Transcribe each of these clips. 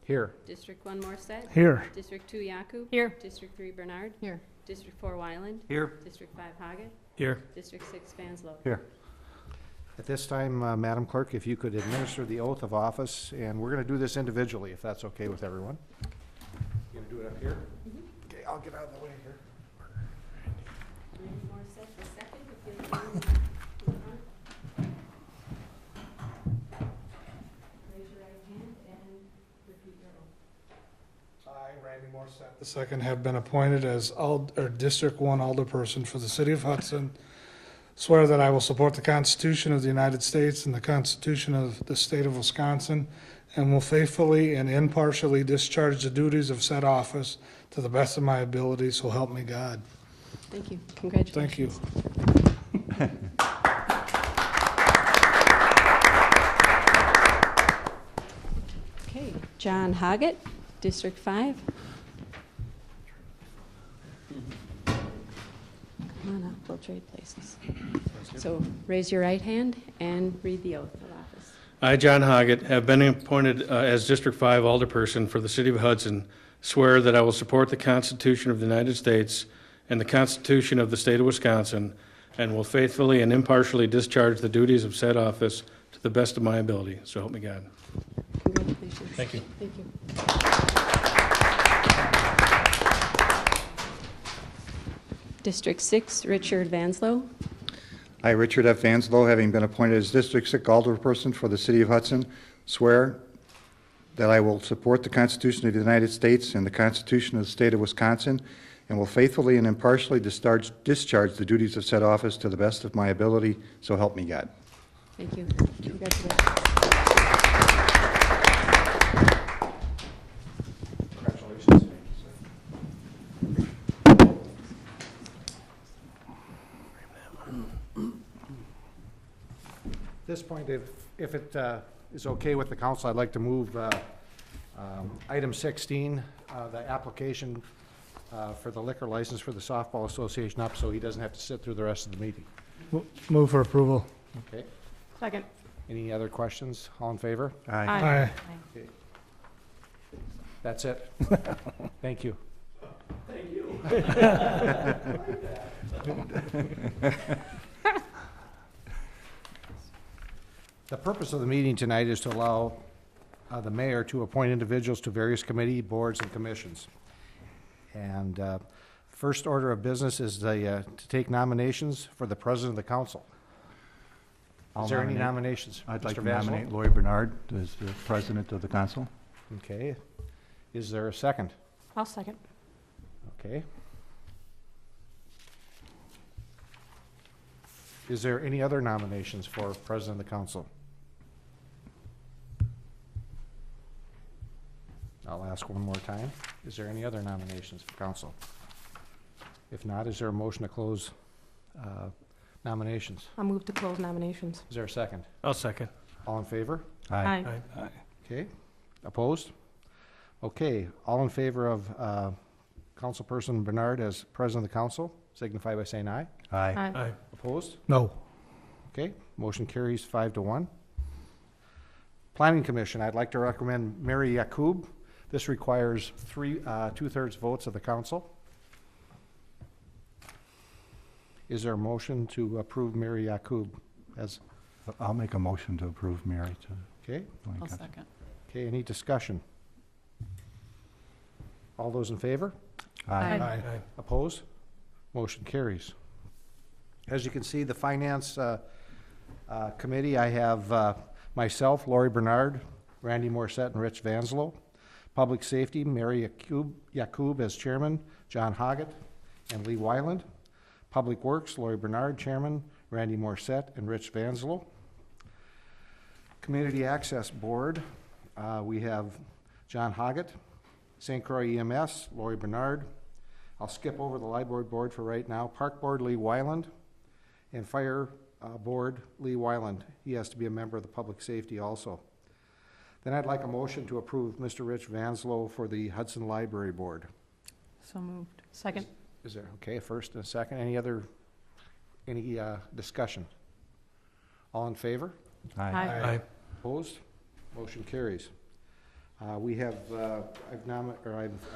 Here. District 1 Morset. Here. District 2 Yakub. Here. District 3 Bernard. Here. District 4 Wyland. Here. District 5 Hoggett. Here. District 6 Vanslow. Here. At this time, Madam Clerk, if you could administer the oath of office, and we're going to do this individually, if that's okay with everyone. You're going to do it up here? Okay, I'll get out of the way here. Randy Morset the second, if you'll join me in front. Raise your right hand and repeat your oath. I, Randy Morset the second, have been appointed as District 1 Alderperson for the City of Hudson. Swear that I will support the Constitution of the United States and the Constitution of the State of Wisconsin, and will faithfully and impartially discharge the duties of said office to the best of my ability, so help me God. Thank you. Congratulations. Thank you. Okay, John Hoggett, District 5. Come on up, we'll trade places. So raise your right hand and read the oath of office. I, John Hoggett, have been appointed as District 5 Alderperson for the City of Hudson, swear that I will support the Constitution of the United States and the Constitution of the State of Wisconsin, and will faithfully and impartially discharge the duties of said office to the best of my ability. So help me God. Congratulations. Thank you. Thank you. District 6, Richard Vanslow. I, Richard F. Vanslow, having been appointed as District 6 Alderperson for the City of Hudson, swear that I will support the Constitution of the United States and the Constitution of the State of Wisconsin, and will faithfully and impartially discharge the duties of said office to the best of my ability, so help me God. Thank you. Congratulations. Congratulations. At this point, if it is okay with the council, I'd like to move item 16, the application for the liquor license for the softball association up, so he doesn't have to sit through the rest of the meeting. Move for approval. Okay. Second. Any other questions? All in favor? Aye. Okay. That's it. Thank you. Thank you. The purpose of the meeting tonight is to allow the mayor to appoint individuals to various committee, boards, and commissions. And first order of business is to take nominations for the president of the council. Is there any nominations? I'd like Mr. to Vanslow? nominate Lori Bernard as the president of the council. Okay. Is there a second? I'll second. Okay. Is there any other nominations for president of the council? I'll ask one more time. Is there any other nominations for council? If not, is there a motion to close nominations? I'll move to close nominations. Is there a second? I'll second. All in favor? Aye. Okay. Opposed? Okay. All in favor of Councilperson Bernard as president of the council, signify by saying aye. Aye. Aye. Opposed? No. Okay. Motion carries 5-1. Planning Commission, I'd like to recommend Mary Yakub. This requires 2/3 votes of the council. Is there a motion to approve Mary Yakub as, I'll make a motion to approve Mary to okay? join I'll council. second. Okay, any discussion? All those in favor? Aye. Aye. Opposed? Motion carries. As you can see, the Finance Committee, I have myself, Lori Bernard, Randy Morset, and Rich Vanslow. Public Safety, Mary Yakub as chairman, John Hoggett and Lee Wyland. Public Works, Lori Bernard, chairman, Randy Morset and Rich Vanslow. Community Access Board, we have John Hoggett. St. Croix EMS, Lori Bernard. I'll skip over the Library Board for right now. Park Board, Lee Wyland. And Fire Board, Lee Wyland. He has to be a member of the Public Safety also. Then I'd like a motion to approve Mr. Rich Vanslow for the Hudson Library Board. So moved. Second. Is there, okay, a first and a second. Any discussion? All in favor? Aye. Aye. Aye. Opposed? Motion carries. I've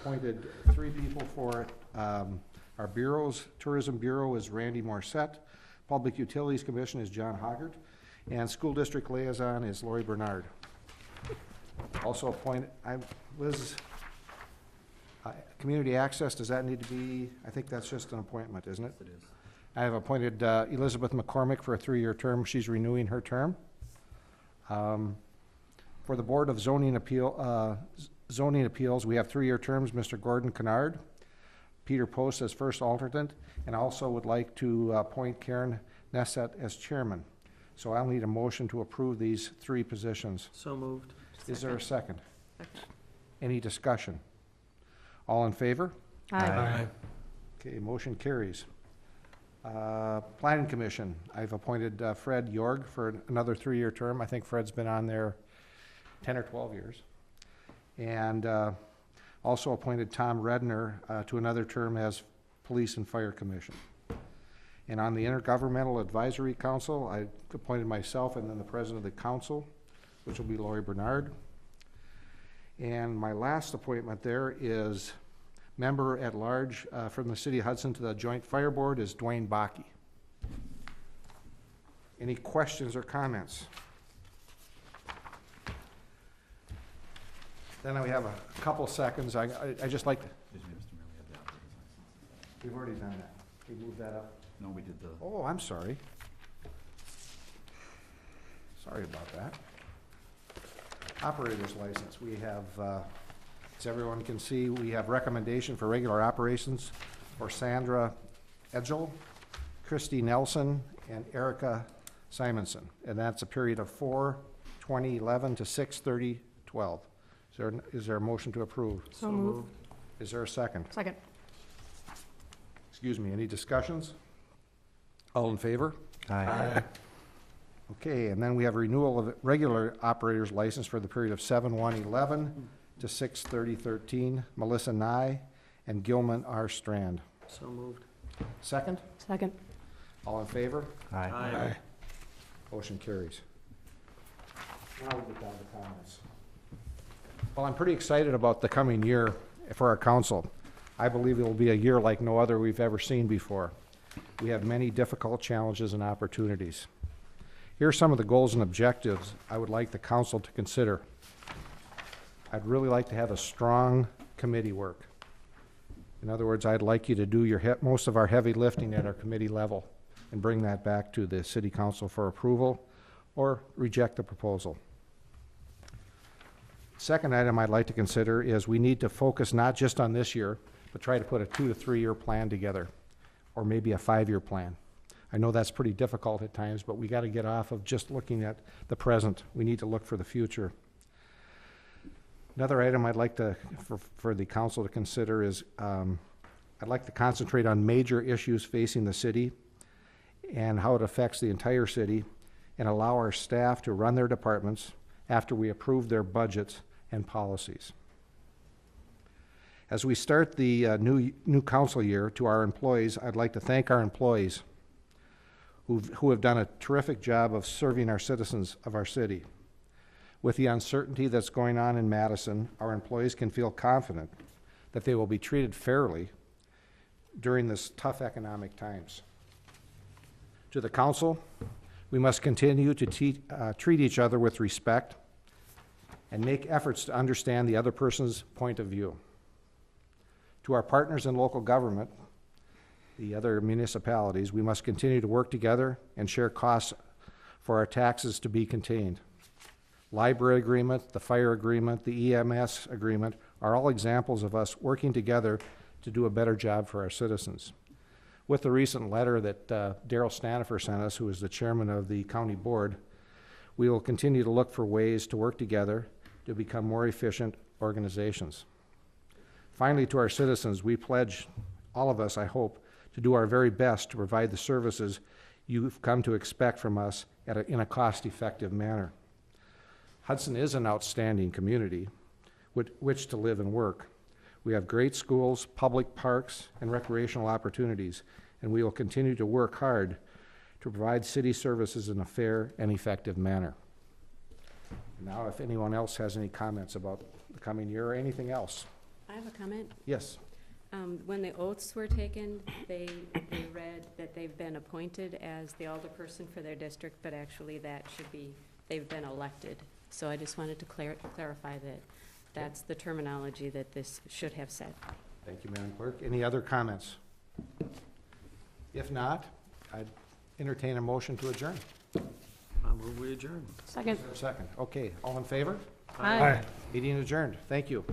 appointed 3 people for it. Our bureaus, Tourism Bureau is Randy Morissette, Public Utilities Commission is John Hoggart, and School District Liaison is Lori Bernard. Also appointed, Liz, Community Access, does that need to be, I think that's just an appointment, isn't it? It is. I have appointed Elizabeth McCormick for a 3-year term. She's renewing her term. For the Board of Zoning Appeals, we have 3-year terms, Mr. Gordon Kennard, Peter Post as first alternate, and I also would like to appoint Karen Nessett as chairman. So I'll need a motion to approve these 3 positions. So moved. Is there a second? Any discussion? All in favor? Aye. Okay, motion carries. Planning Commission, I've appointed Fred Yorg for another 3-year term. I think Fred's been on there 10 or 12 years. And also appointed Tom Redner to another term as Police and Fire Commission. And on the Intergovernmental Advisory Council, I appointed myself and then the President of the Council, which will be Lori Bernard. And my last appointment there is member at large from the City of Hudson to the Joint Fire Board is Dwayne Bakke. Any questions or comments? Then we have a couple seconds. I just like to, we've already done that. We moved that up. No, we did the, Oh, I'm sorry. Sorry about that. Operator's license. We have, as everyone can see, we have recommendation for regular operations for Sandra Edgel, Christy Nelson, and Erica Simonson. And that's a period of 4/20/11 to 6/30/12. Is there a motion to approve? So moved. Is there a second? Second. Excuse me, any discussions? All in favor? Aye. Okay, and then we have renewal of regular operator's license for the period of 7/1/11 to 6/30/13, Melissa Nye and Gilman R. Strand. so moved. Second? Second. All in favor? Aye. Motion carries. Now we get down to comments. Well, I'm pretty excited about the coming year for our council. I believe it will be a year like no other we've ever seen before. We have many difficult challenges and opportunities. Here are some of the goals and objectives I would like the council to consider. I'd really like to have a strong committee work. In other words, I'd like you to do most of our heavy lifting at our committee level and bring that back to the city council for approval or reject the proposal. Second item I'd like to consider is we need to focus not just on this year, but try to put a 2 to 3 year plan together, or maybe a 5-year plan. I know that's pretty difficult at times, but we got to get off of just looking at the present. We need to look for the future. Another item I'd like to, for the council to consider is I'd like to concentrate on major issues facing the city and how it affects the entire city, and allow our staff to run their departments after we approve their budgets and policies. As we start the new council year, to our employees, I'd like to thank our employees who have done a terrific job of serving our citizens of our city. With the uncertainty that's going on in Madison, our employees can feel confident that they will be treated fairly during this tough economic times. To the council, we must continue to treat each other with respect and make efforts to understand the other person's point of view. To our partners in local government, the other municipalities, we must continue to work together and share costs for our taxes to be contained. Library agreement, the fire agreement, the EMS agreement are all examples of us working together to do a better job for our citizens. With the recent letter that Daryl Stanifer sent us, who is the chairman of the county board, we will continue to look for ways to work together to become more efficient organizations. Finally, to our citizens, we pledge, all of us, I hope, to do our very best to provide the services you've come to expect from us in a cost-effective manner. Hudson is an outstanding community with which to live and work. We have great schools, public parks, and recreational opportunities, and we will continue to work hard to provide city services in a fair and effective manner. Now, if anyone else has any comments about the coming year, or anything else? I have a comment. Yes. When the oaths were taken, they read that they've been appointed as the alderperson for their district, but actually that should be, they've been elected. So I just wanted to clarify that that's the terminology that this should have said. Thank you, Madam Clerk. Any other comments? If not, I'd entertain a motion to adjourn. I move we adjourn. Second. Second. Okay, all in favor? Aye. Meeting adjourned. Thank you.